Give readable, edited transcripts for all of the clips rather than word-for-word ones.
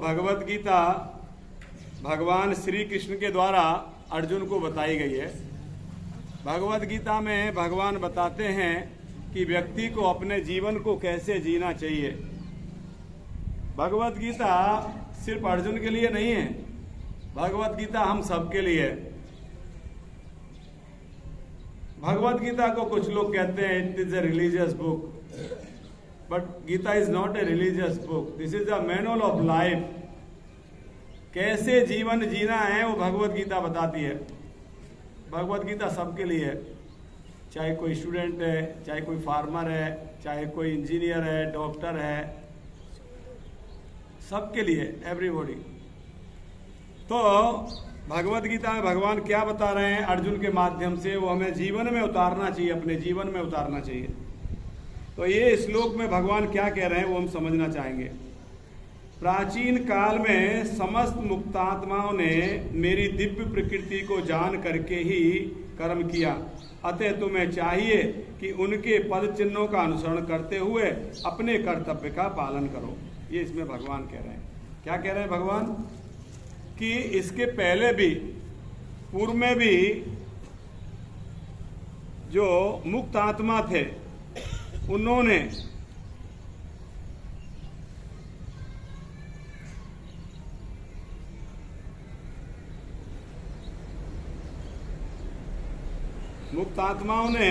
भगवत गीता भगवान श्री कृष्ण के द्वारा अर्जुन को बताई गई है। भगवत गीता में भगवान बताते हैं कि व्यक्ति को अपने जीवन को कैसे जीना चाहिए। भगवत गीता सिर्फ अर्जुन के लिए नहीं है, भगवत गीता हम सबके लिए है। भगवत गीता को कुछ लोग कहते हैं it is a religious book, but Gita is not a religious book, this is a manual of life. कैसे जीवन जीना है वो भगवत गीता बताती है। भगवत गीता सबके लिए है, चाहे कोई स्टूडेंट है, चाहे कोई फार्मर है, चाहे कोई इंजीनियर है, डॉक्टर है, सबके लिए, एवरीबॉडी। तो भगवत गीता में भगवान क्या बता रहे हैं अर्जुन के माध्यम से, वो हमें जीवन में उतारना चाहिए, अपने जीवन में उतारना चाहिए। तो ये श्लोक में भगवान क्या कह रहे हैं वो हम समझना चाहेंगे। प्राचीन काल में समस्त मुक्तात्माओं ने मेरी दिव्य प्रकृति को जान करके ही कर्म किया, अतः तुम्हें चाहिए कि उनके पद चिन्हों का अनुसरण करते हुए अपने कर्तव्य का पालन करो। ये इसमें भगवान कह रहे हैं। क्या कह रहे हैं भगवान? कि इसके पहले भी, पूर्व में भी जो मुक्त आत्मा थे उन्होंने मुक्त आत्माओं ने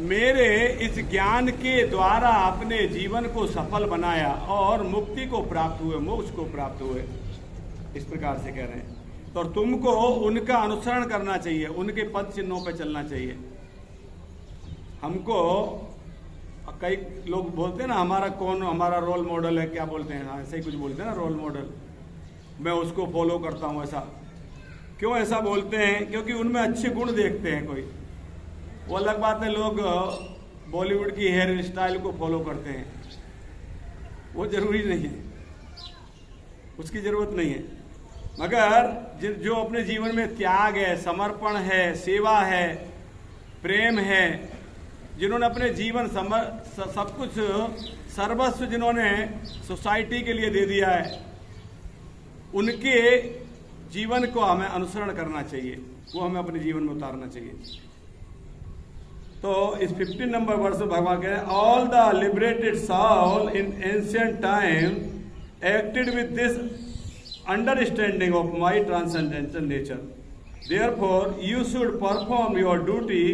मेरे इस ज्ञान के द्वारा अपने जीवन को सफल बनाया और मुक्ति को प्राप्त हुए, मोक्ष को प्राप्त हुए, इस प्रकार से कह रहे हैं। तो तुमको उनका अनुसरण करना चाहिए, उनके पद चिन्हों पर चलना चाहिए। हमको कई लोग बोलते हैं ना हमारा रोल मॉडल है, क्या बोलते हैं, ऐसे ही कुछ बोलते हैं ना, रोल मॉडल, मैं उसको फॉलो करता हूं। ऐसा क्यों ऐसा बोलते हैं? क्योंकि उनमें अच्छे गुण देखते हैं कोई। वो अलग बात है, लोग बॉलीवुड की हेयर स्टाइल को फॉलो करते हैं, वो जरूरी नहीं है, उसकी जरूरत नहीं है। मगर जो अपने जीवन में त्याग है, समर्पण है, सेवा है, प्रेम है, जिन्होंने अपने जीवन सब कुछ सर्वस्व जिन्होंने सोसाइटी के लिए दे दिया है, उनके जीवन को हमें अनुसरण करना चाहिए, वो हमें अपने जीवन में उतारना चाहिए। तो इस 15 नंबर वर्ष में भगवान कह रहे हैं, all the liberated soul in ancient time acted with this understanding of my transcendental nature, therefore you should perform your duty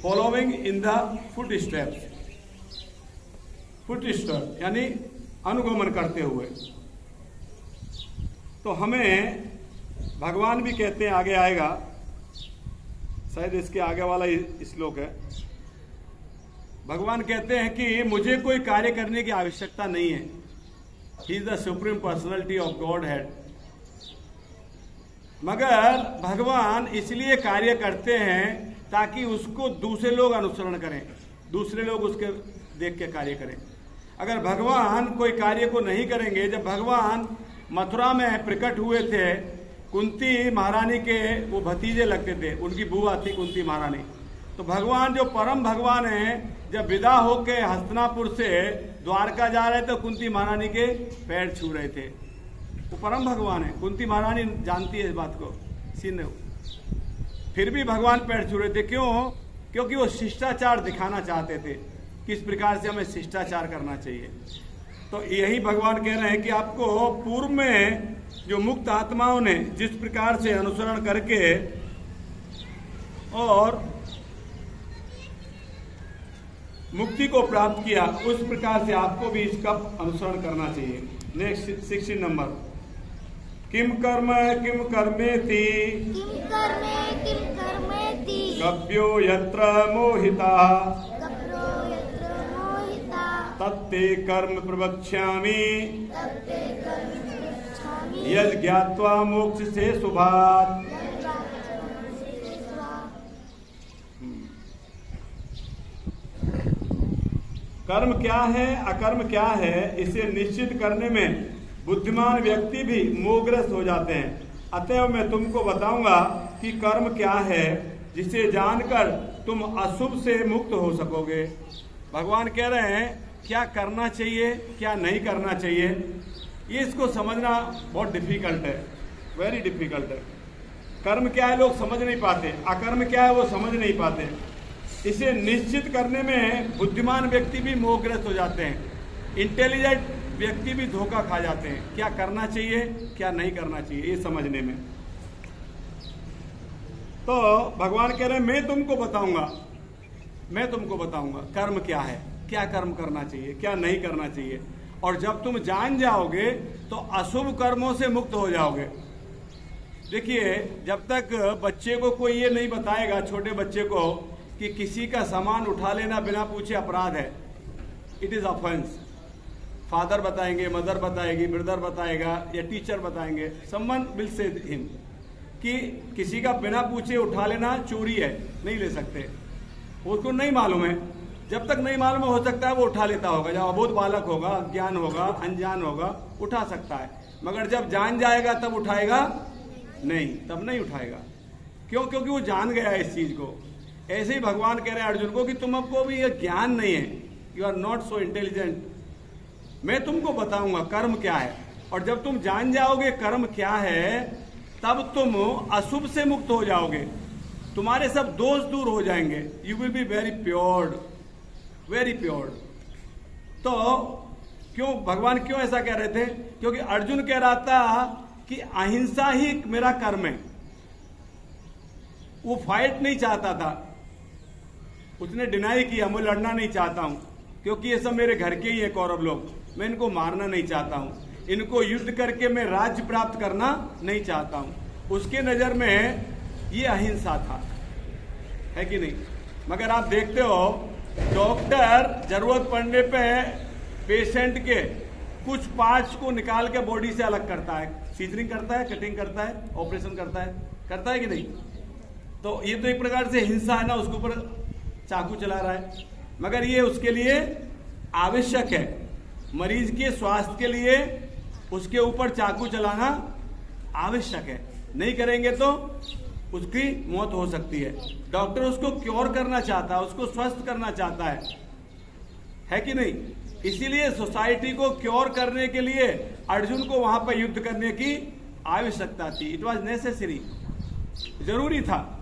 following in the foot steps. Foot step यानी अनुगमन करते हुए। तो हमें भगवान भी कहते हैं, आगे आएगा, शायद इसके आगे वाला श्लोक है, भगवान कहते हैं कि मुझे कोई कार्य करने की आवश्यकता नहीं है। He is the supreme personality of God head. मगर भगवान इसलिए कार्य करते हैं ताकि उसको दूसरे लोग अनुसरण करें, दूसरे लोग उसके देख के कार्य करें। अगर भगवान कोई कार्य को नहीं करेंगे, जब भगवान मथुरा में प्रकट हुए थे, कुंती महारानी के वो भतीजे लगते थे, उनकी बुआ थी कुंती महारानी। तो भगवान जो परम भगवान है, जब विदा होके हस्तिनापुर से द्वारका जा रहे थे, कुंती महारानी के पैर छू रहे थे। वो परम भगवान है, कुंती महारानी जानती है इस बात को, सीने फिर भी भगवान पैर छू रहे थे। क्यों? क्योंकि वो शिष्टाचार दिखाना चाहते थे, किस प्रकार से हमें शिष्टाचार करना चाहिए। तो यही भगवान कह रहे हैं कि आपको पूर्व में जो मुक्त आत्माओं ने जिस प्रकार से अनुसरण करके और मुक्ति को प्राप्त किया, उस प्रकार से आपको भी इसका अनुसरण करना चाहिए। नेक्स्ट 16 नंबर, किम कर्मेति गभ्यो यत्र मोहिता तत्ते कर्म प्रवक्ष्यामि यद ज्ञात्वा मोक्ष से शुभात्। कर्म क्या है, अकर्म क्या है, इसे निश्चित करने में बुद्धिमान व्यक्ति भी मोहग्रस्त हो जाते हैं। अतएव मैं तुमको बताऊंगा कि कर्म क्या है, जिसे जानकर तुम अशुभ से मुक्त हो सकोगे। भगवान कह रहे हैं क्या करना चाहिए क्या नहीं करना चाहिए, ये इसको समझना बहुत डिफिकल्ट है, वेरी डिफिकल्ट है। कर्म क्या है लोग समझ नहीं पाते, अकर्म क्या है वो समझ नहीं पाते। इसे निश्चित करने में बुद्धिमान व्यक्ति भी मोहग्रस्त हो जाते हैं, इंटेलिजेंट व्यक्ति भी धोखा खा जाते हैं। क्या करना चाहिए क्या नहीं करना चाहिए ये समझने में। तो भगवान कह रहे हैं मैं तुमको बताऊंगा कर्म क्या है, क्या कर्म करना चाहिए क्या नहीं करना चाहिए। और जब तुम जान जाओगे तो अशुभ कर्मों से मुक्त हो जाओगे। देखिए, जब तक बच्चे को कोई ये नहीं बताएगा, छोटे बच्चे को, कि किसी का सामान उठा लेना बिना पूछे अपराध है, इट इज ऑफेंस। फादर बताएंगे, मदर बताएगी, ब्रदर बताएगा या टीचर बताएंगे, समवन विल से हिम कि किसी का बिना पूछे उठा लेना चोरी है, नहीं ले सकते। उसको नहीं मालूम है, जब तक नहीं मालूम हो सकता है वो उठा लेता होगा। जब अबोध बालक होगा, अज्ञान होगा, अनजान होगा, उठा सकता है, मगर जब जान जाएगा तब उठाएगा नहीं, तब नहीं उठाएगा। क्यों? क्योंकि वो जान गया इस चीज को। ऐसे ही भगवान कह रहे हैं अर्जुन को कि तुमको भी ये ज्ञान नहीं है, you are not so intelligent. मैं तुमको बताऊंगा कर्म क्या है, और जब तुम जान जाओगे कर्म क्या है तब तुम अशुभ से मुक्त हो जाओगे, तुम्हारे सब दोष दूर हो जाएंगे, you will be very pured, very pured. तो क्यों भगवान क्यों ऐसा कह रहे थे? क्योंकि अर्जुन कह रहा था कि अहिंसा ही मेरा कर्म है। वो फाइट नहीं चाहता था, उसने डिनाई किया, मैं लड़ना नहीं चाहता हूं क्योंकि ये सब मेरे घर के ही है कौरव लोग, मैं इनको मारना नहीं चाहता हूं, इनको युद्ध करके मैं राज्य प्राप्त करना नहीं चाहता हूं। उसके नजर में ये अहिंसा था, है कि नहीं? मगर आप देखते हो डॉक्टर जरूरत पड़ने पे पेशेंट के कुछ पार्ट्स को निकाल के बॉडी से अलग करता है, सीजरिंग करता है, कटिंग करता है, ऑपरेशन करता है कि नहीं? तो ये तो एक प्रकार से हिंसा है ना, उसके ऊपर चाकू चला रहा है, मगर ये उसके लिए आवश्यक है। मरीज के स्वास्थ्य के लिए उसके ऊपर चाकू चलाना आवश्यक है, नहीं करेंगे तो उसकी मौत हो सकती है। डॉक्टर उसको क्योर करना चाहता है, उसको स्वस्थ करना चाहता है कि नहीं? इसीलिए सोसाइटी को क्योर करने के लिए अर्जुन को वहां पर युद्ध करने की आवश्यकता थी। इट वॉज नेसेसरी, जरूरी था,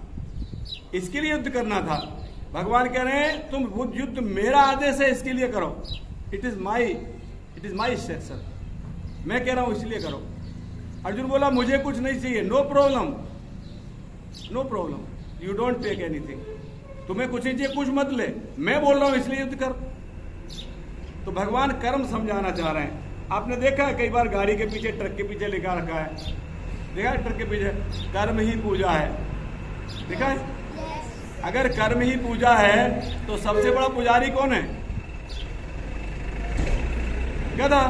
इसके लिए युद्ध करना था। भगवान कह रहे हैं तुम युद्ध मेरा आदेश है इसके लिए करो, इट इज माई इंस्ट्रक्शन, मैं कह रहा हूं इसलिए करो। अर्जुन बोला मुझे कुछ नहीं चाहिए, no problem, you don't take anything, तुम्हें कुछ नहीं चाहिए, कुछ मत ले, मैं बोल रहा हूं इसलिए युद्ध कर। तो भगवान कर्म समझाना चाह रहे हैं। आपने देखा है कई बार गाड़ी के पीछे, ट्रक के पीछे लिखा रखा है, देखा है ट्रक के पीछे कर्म ही पूजा है, देखा है? अगर कर्म ही पूजा है तो सबसे बड़ा पुजारी कौन है? गधा,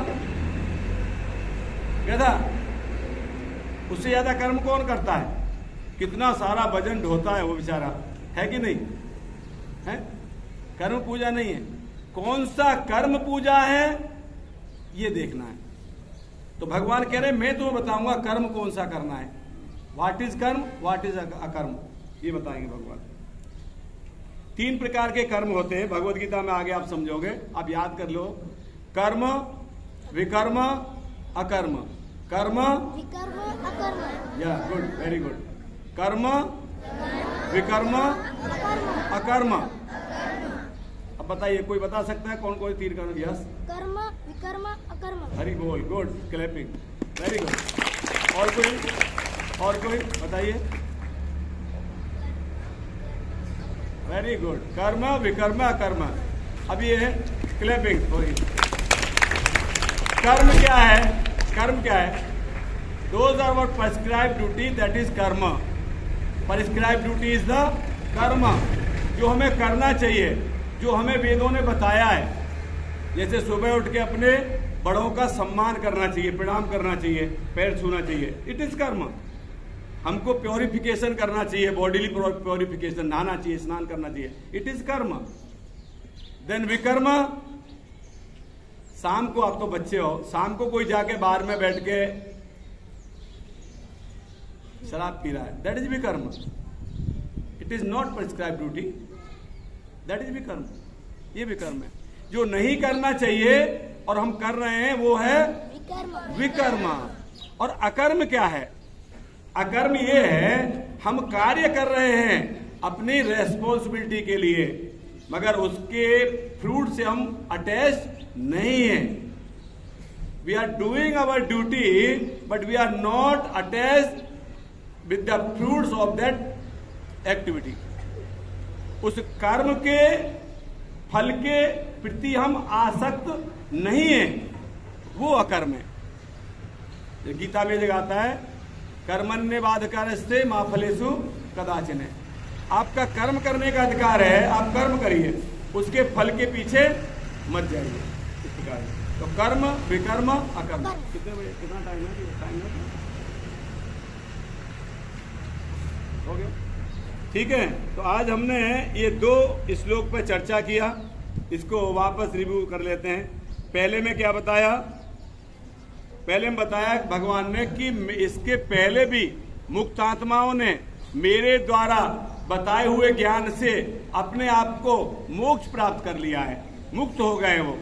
उससे ज्यादा कर्म कौन करता है? कितना सारा वजन ढोता है वो बेचारा, है कि नहीं है? कर्म पूजा नहीं है। कौन सा कर्म पूजा है ये देखना है। तो भगवान कह रहे हैं मैं तुम्हें बताऊंगा कर्म कौन सा करना है, व्हाट इज कर्म, व्हाट इज अकर्म, ये बताएंगे भगवान। 3 प्रकार के कर्म होते हैं, भगवत गीता में आगे आप समझोगे, आप याद कर लो। कर्म, विकर्म, अकर्म। कर्म, विकर्म, अकर्म। या गुड, वेरी गुड। कर्म, विकर्म, अकर्म। अब बताइए, कोई बता सकता है कौन कौन 3 कर्म? यस, कर्म, विकर्म, अकर्म। हरी बोल, गुड, क्लैपिंग, वेरी गुड। और कोई बताइए? वेरी गुड, कर्म, विकर्म, अकर्म। अब ये क्लैपिंग हो रही। कर्म क्या है? कर्म क्या है? Those are what prescribed duty, that is कर्म। prescribed duty is the कर्म, जो हमें करना चाहिए, जो हमें वेदों ने बताया है। जैसे सुबह उठ के अपने बड़ों का सम्मान करना चाहिए, प्रणाम करना चाहिए, पैर छूना चाहिए, इट इज कर्म। हमको प्योरिफिकेशन करना चाहिए, बॉडीली प्योरिफिकेशन, नहाना चाहिए, स्नान करना चाहिए, इट इज कर्म। देन विकर्म, शाम को, आप तो बच्चे हो, शाम को कोई जाके बार में बैठ के शराब पी रहा है, दैट इज विकर्म। It is not prescribe duty, that is विकर्म, ये विकर्म है। जो नहीं करना चाहिए और हम कर रहे हैं वो है विकर्म विकर्म। और अकर्म क्या है? अकर्म ये है हम कार्य कर रहे हैं अपनी रेस्पॉन्सिबिलिटी के लिए, मगर उसके फ्रूट से हम अटैच नहीं है। We are doing our duty but we are not attach with the fruits of that activity. उस कर्म के फल के प्रति हम आसक्त नहीं है, वो अकर्म है। गीता में जगह आता है कर्मण्य बाधकारस्ते मा फलेषु कदाचन। आपका कर्म करने का अधिकार है, आप कर्म करिए, उसके फल के पीछे मत जाइए। इस प्रकार तो कर्म विकर्म अकर्म। कितने बजे कितना टाइम है? टाइम है हो गया, ठीक है। तो आज हमने ये 2 श्लोक पर चर्चा किया, इसको वापस रिव्यू कर लेते हैं। पहले में क्या बताया? पहले में बताया भगवान ने कि इसके पहले भी मुक्त आत्माओं ने मेरे द्वारा बताए हुए ज्ञान से अपने आप को मोक्ष प्राप्त कर लिया है, मुक्त हो गए वो,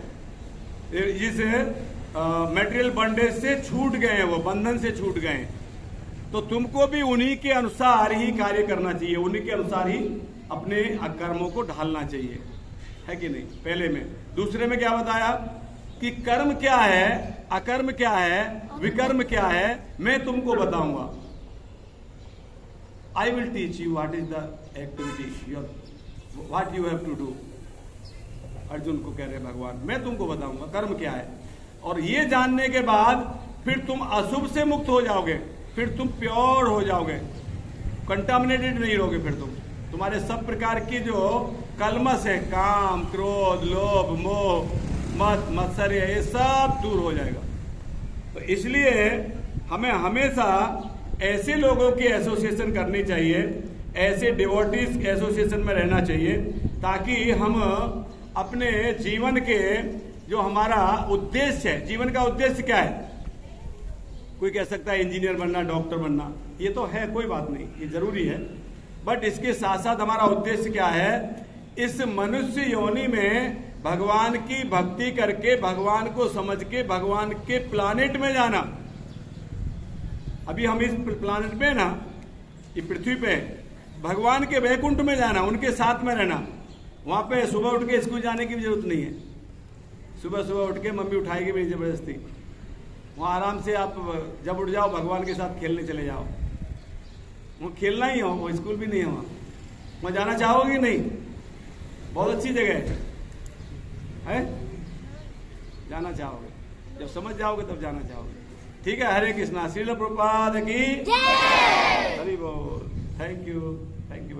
जिस मटेरियल बॉन्डेज से छूट गए हैं, वो बंधन से छूट गए हैं। तो तुमको भी उन्हीं के अनुसार ही कार्य करना चाहिए, उन्हीं के अनुसार ही अपने कर्मों को ढालना चाहिए, है कि नहीं? पहले में। दूसरे में क्या बताया कि कर्म क्या है, अकर्म क्या है, विकर्म क्या है, मैं तुमको बताऊंगा। I will teach you what is the activity what you have to do. Arjun को कह रहे भगवान, मैं तुमको बताऊंगा कर्म क्या है। और ये जानने के बाद फिर तुम अशुभ से मुक्त हो जाओगे, फिर तुम प्योर हो जाओगे, कंटामिनेटेड नहीं रहोगे। फिर तुम्हारे सब प्रकार की जो कलमश है, काम, क्रोध, लोभ, मोह, मत, मत्सर्य, ये सब दूर हो जाएगा। तो इसलिए हमें हमेशा ऐसे लोगों की एसोसिएशन करनी चाहिए, ऐसे डिवोटीज एसोसिएशन में रहना चाहिए, ताकि हम अपने जीवन के जो हमारा उद्देश्य है, जीवन का उद्देश्य क्या है? कोई कह सकता है इंजीनियर बनना, डॉक्टर बनना, ये तो है, कोई बात नहीं, ये जरूरी है। बट इसके साथ साथ हमारा उद्देश्य क्या है? इस मनुष्य योनि में भगवान की भक्ति करके, भगवान को समझ के, भगवान के प्लानेट में जाना। अभी हम इस प्लानेट पे ना, ये पृथ्वी पे, भगवान के वैकुंठ में जाना, उनके साथ में रहना। वहां पे सुबह उठ के स्कूल जाने की भी जरूरत नहीं है। सुबह सुबह उठ के मम्मी उठाएगी मेरी जबरदस्ती, वहां आराम से आप जब उठ जाओ भगवान के साथ खेलने चले जाओ। वो खेलना ही हो, वो स्कूल भी नहीं है वहां जाना चाहोगे नहीं? बहुत अच्छी जगह है, जाना चाहोगे, जब समझ जाओगे तब जाना चाहोगे। ठीक है, हरे कृष्णा। श्रील प्रभुपाद की जय। हरि बोल। Thank you very